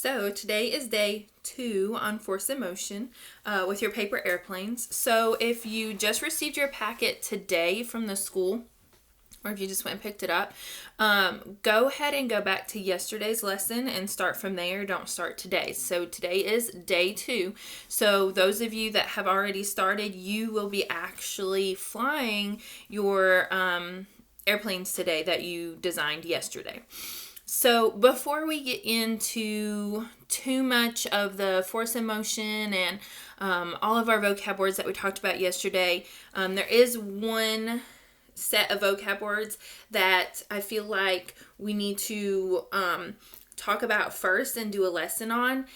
So today is day 2 on Force in Motion with your paper airplanes. So if you just received your packet today from the school, or if you just went and picked it up, go ahead and go back to yesterday's lesson and start from there. Don't start today. So today is day 2. So those of you that have already started, you will be actually flying your airplanes today that you designed yesterday. So before we get into too much of the force in motion and all of our vocab words that we talked about yesterday, there is one set of vocab words that I feel like we need to talk about first and do a lesson on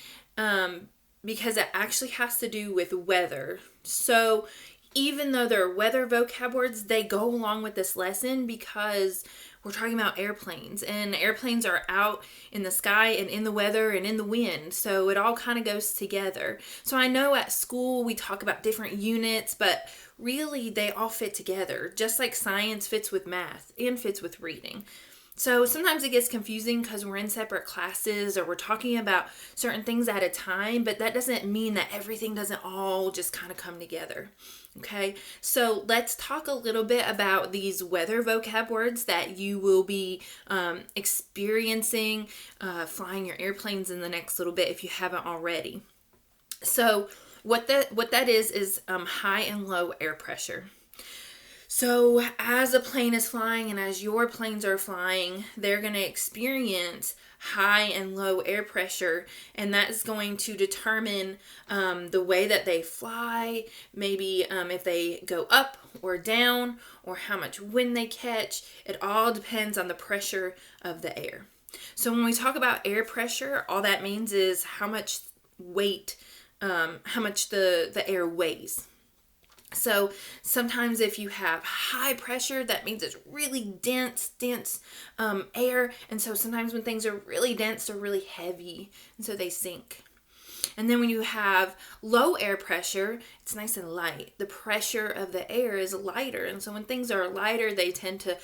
because it actually has to do with weather. So even though they're weather vocab words, they go along with this lesson because we're talking about airplanes, and airplanes are out in the sky and in the weather and in the wind. So it all kind of goes together. So I know at school we talk about different units, but really they all fit together, just like science fits with math and fits with reading. So sometimes it gets confusing because we're in separate classes or we're talking about certain things at a time, but that doesn't mean that everything doesn't all just kind of come together. Okay, so let's talk a little bit about these weather vocab words that you will be experiencing flying your airplanes in the next little bit if you haven't already. So what that is high and low air pressure. So as a plane is flying and as your planes are flying, they're going to experience high and low air pressure, and that's going to determine the way that they fly, maybe if they go up or down, or how much wind they catch. It all depends on the pressure of the air. So when we talk about air pressure, all that means is how much weight, how much the air weighs. So sometimes if you have high pressure, that means it's really dense air. And so sometimes when things are really dense, they're really heavy, and so they sink. And then when you have low air pressure, it's nice and light. The pressure of the air is lighter. And so when things are lighter, they tend to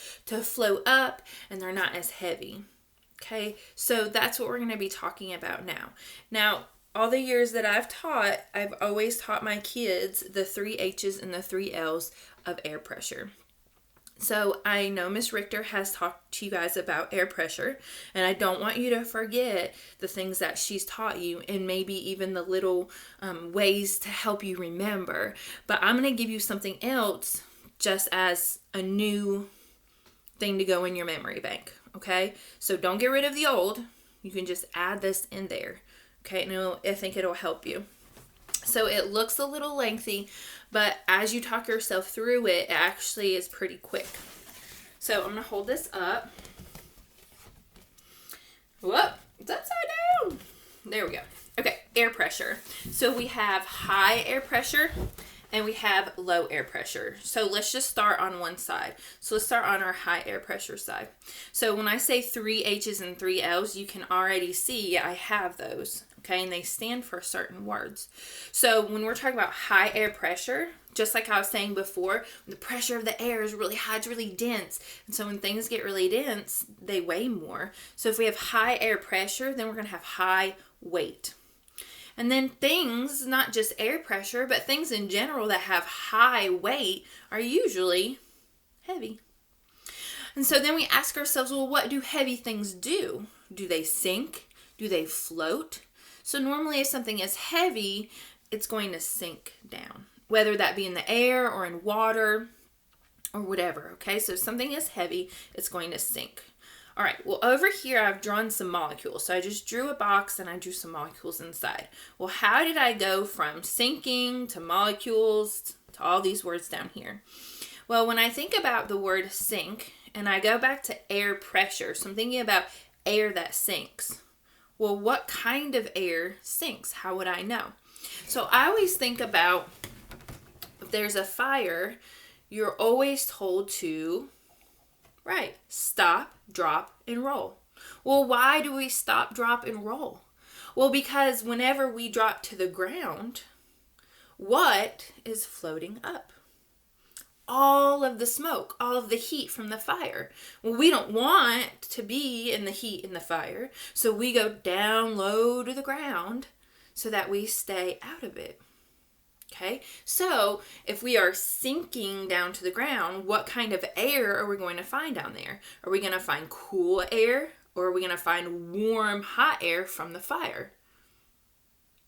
float up and they're not as heavy. Okay, so that's what we're going to be talking about now. Now, all the years that I've taught, I've always taught my kids the 3 H's and the 3 L's of air pressure. So I know Miss Richter has talked to you guys about air pressure, and I don't want you to forget the things that she's taught you and maybe even the little ways to help you remember. But I'm going to give you something else just as a new thing to go in your memory bank, okay? So don't get rid of the old. You can just add this in there. Okay, no, I think it'll help you. So it looks a little lengthy, but as you talk yourself through it, it actually is pretty quick. So I'm going to hold this up. Whoop, it's upside down. There we go. Okay, air pressure. So we have high air pressure and we have low air pressure. So let's just start on one side. So let's start on our high air pressure side. So when I say 3 H's and 3 L's, you can already see I have those. Okay, and they stand for certain words. So when we're talking about high air pressure, just like I was saying before, the pressure of the air is really high, it's really dense. And so when things get really dense, they weigh more. So if we have high air pressure, then we're going to have high weight. And then things, not just air pressure, but things in general that have high weight are usually heavy. And so then we ask ourselves, well, what do heavy things do? Do they sink? Do they float? So normally if something is heavy, it's going to sink down, whether that be in the air or in water or whatever, okay? So if something is heavy, it's going to sink. All right, well, over here I've drawn some molecules. So I just drew a box and I drew some molecules inside. Well, how did I go from sinking to molecules to all these words down here? Well, when I think about the word sink and I go back to air pressure, so I'm thinking about air that sinks. Well, what kind of air sinks? How would I know? So I always think about if there's a fire, you're always told to, right, stop, drop, and roll. Well, why do we stop, drop, and roll? Well, because whenever we drop to the ground, what is floating up? all of the smoke, all of the heat from the fire. Well, we don't want to be in the heat in the fire, so we go down low to the ground so that we stay out of it. Okay, so if we are sinking down to the ground, what kind of air are we going to find down there? Are we going to find cool air, or are we going to find warm, hot air from the fire?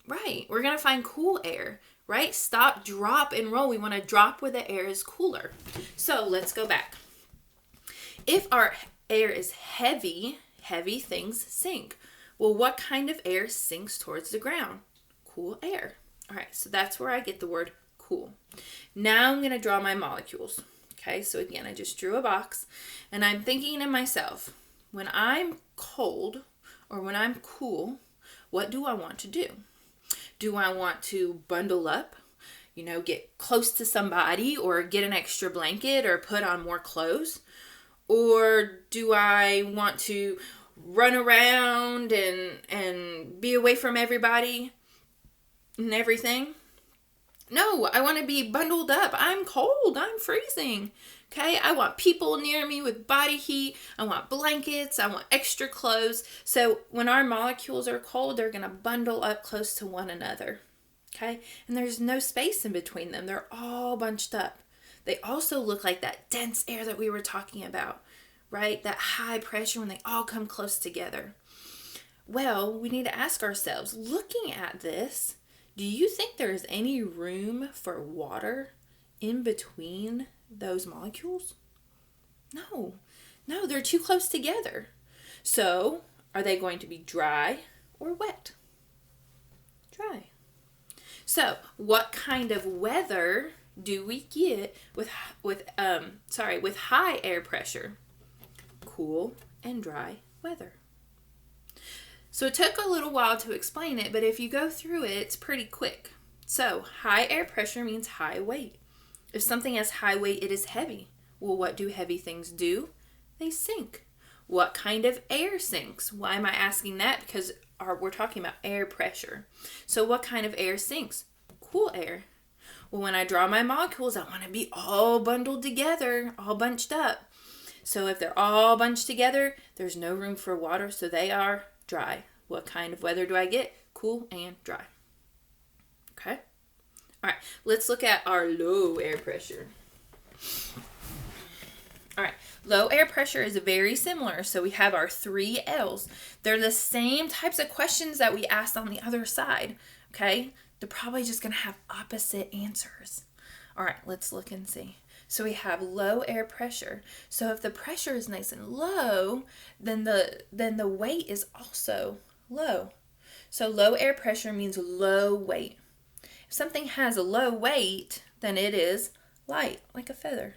Right, we're going to find cool air, right? Stop, drop, and roll. We want to drop where the air is cooler. So let's go back. If our air is heavy, heavy things sink. Well, what kind of air sinks towards the ground? Cool air. All right, so that's where I get the word cool. Now I'm going to draw my molecules. Okay, so again, I just drew a box, and I'm thinking to myself, when I'm cold or when I'm cool, what do I want to do? Do I want to bundle up, get close to somebody or get an extra blanket or put on more clothes? Or do I want to run around and be away from everybody and everything? No, I want to be bundled up. I'm cold. I'm freezing. Okay, I want people near me with body heat. I want blankets. I want extra clothes. So when our molecules are cold, they're going to bundle up close to one another. Okay, and there's no space in between them. They're all bunched up. They also look like that dense air that we were talking about, right? That high pressure when they all come close together. Well, we need to ask ourselves, looking at this, do you think there is any room for water in between those molecules? No, they're too close together. So, are they going to be dry or wet? Dry. So, what kind of weather do we get with high air pressure? Cool and dry weather. So it took a little while to explain it, but if you go through it, it's pretty quick. So high air pressure means high weight. If something has high weight, it is heavy. Well, what do heavy things do? They sink. What kind of air sinks? Why am I asking that? Because we're talking about air pressure. So what kind of air sinks? Cool air. Well, when I draw my molecules, I want to be all bundled together, all bunched up. So if they're all bunched together, there's no room for water, so they are dry. What kind of weather do I get? Cool and dry. Okay? All right, let's look at our low air pressure. All right, low air pressure is very similar. So we have our 3 L's. They're the same types of questions that we asked on the other side. Okay? They're probably just going to have opposite answers. All right, let's look and see. So we have low air pressure. So if the pressure is nice and low, then the weight is also low. So low air pressure means low weight. If something has a low weight, then it is light, like a feather.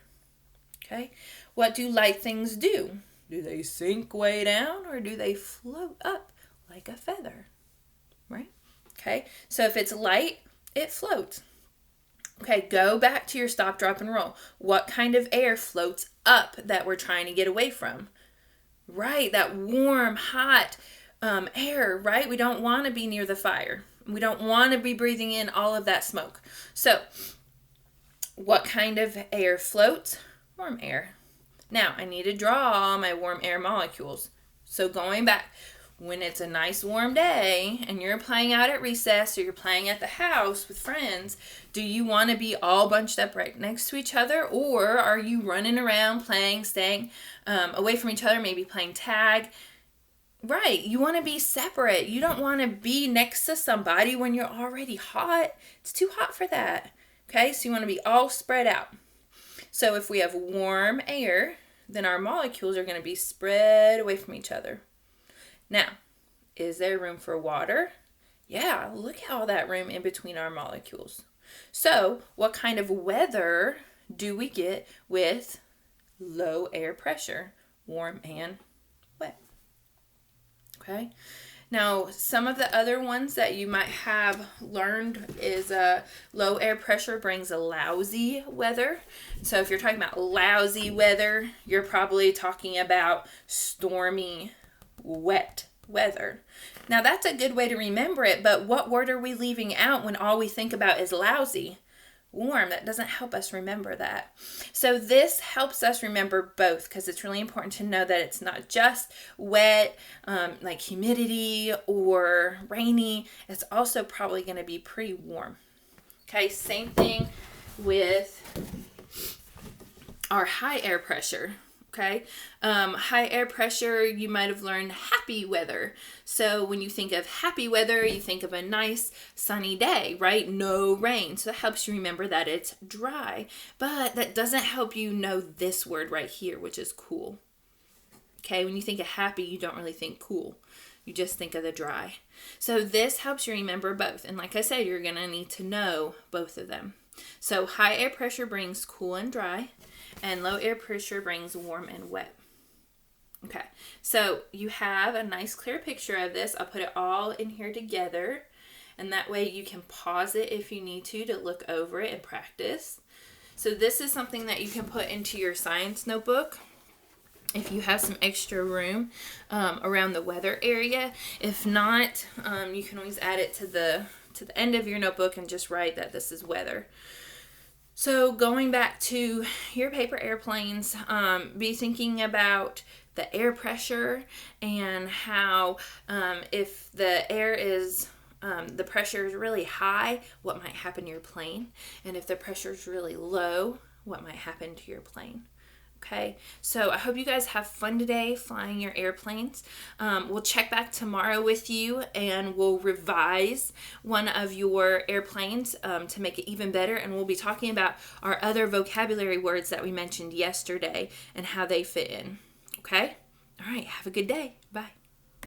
Okay? What do light things do? Do they sink way down or do they float up like a feather? Right? Okay? So if it's light, it floats. Okay, go back to your stop, drop, and roll. What kind of air floats up that we're trying to get away from? Right, that warm, hot air, right? We don't want to be near the fire. We don't want to be breathing in all of that smoke. So, what kind of air floats? Warm air. Now, I need to draw my warm air molecules. So, going back, when it's a nice warm day and you're playing out at recess or you're playing at the house with friends, do you want to be all bunched up right next to each other, or are you running around playing, staying away from each other, maybe playing tag? Right, you want to be separate. You don't want to be next to somebody when you're already hot. It's too hot for that. Okay, so you want to be all spread out. So if we have warm air, then our molecules are going to be spread away from each other. Now, is there room for water? Yeah, look at all that room in between our molecules. So, what kind of weather do we get with low air pressure, warm and wet? Okay. Now, some of the other ones that you might have learned is low air pressure brings a lousy weather. So if you're talking about lousy weather, you're probably talking about stormy, wet weather. Now, that's a good way to remember it, but what word are we leaving out when all we think about is lousy? warm. That doesn't help us remember that. So this helps us remember both, because it's really important to know that it's not just wet, like humidity or rainy. It's also probably going to be pretty warm. Okay, same thing with our high air pressure. Okay, high air pressure, you might have learned happy weather. So when you think of happy weather, you think of a nice sunny day, right? No rain. So that helps you remember that it's dry. But that doesn't help you know this word right here, which is cool. Okay, when you think of happy, you don't really think cool. You just think of the dry. So this helps you remember both. And like I said, you're going to need to know both of them. So high air pressure brings cool and dry, and low air pressure brings warm and wet. Okay, so you have a nice clear picture of this. I'll put it all in here together, and that way you can pause it if you need to look over it and practice. So this is something that you can put into your science notebook if you have some extra room around the weather area. If not, you can always add it to the end of your notebook and just write that this is weather. So going back to your paper airplanes, be thinking about the air pressure and how if the air is, the pressure is really high, what might happen to your plane? And if the pressure is really low, what might happen to your plane? Okay, so I hope you guys have fun today flying your airplanes. We'll check back tomorrow with you, and we'll revise one of your airplanes to make it even better. And we'll be talking about our other vocabulary words that we mentioned yesterday and how they fit in. Okay? All right, have a good day. Bye.